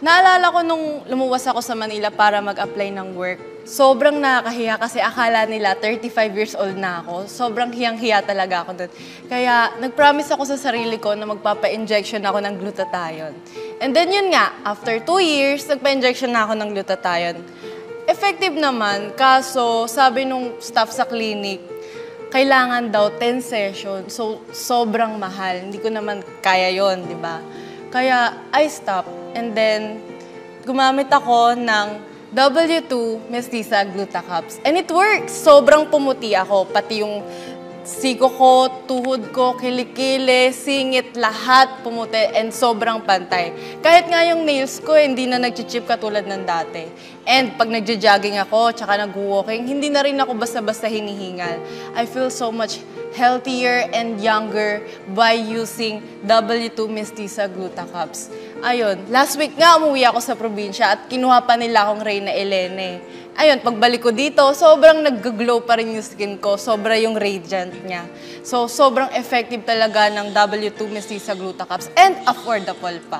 Naalala ko nung lumuwas ako sa Manila para mag-apply ng work. Sobrang nakakahiya kasi akala nila 35 years old na ako. Sobrang hiyang-hiya talaga ako doon. Kaya nag-promise ako sa sarili ko na magpapa-injection ako ng glutathione. And then yun nga, after 2 years, nagpa-injection na ako ng glutathione. Effective naman, kaso sabi nung staff sa clinic, kailangan daw 10 sessions. So, sobrang mahal. Hindi ko naman kaya yon, di ba? Kaya, I stopped. And then, gumamit ako ng W2 Mestiza Glutacaps. And it works! Sobrang pumuti ako. Pati yung siko ko, tuhod ko, kilikili, singit, lahat pumuti and sobrang pantay. Kahit nga yung nails ko, hindi na nag-chip katulad ng dati. And pag nagja-jogging ako, tsaka nag-walking, hindi na rin ako basta-basta hinihingal. I feel so much healthier and younger by using W2 Mestiza Glutacaps. Ayun, last week nga umuwi ako sa probinsya at kinuha pa nila akong Reyna Elene. Ayun, pagbalik ko dito, sobrang nag-glow pa rin yung skin ko. Sobra yung radiant niya. So, sobrang effective talaga ng W2 Mestiza Glutacaps and affordable pa.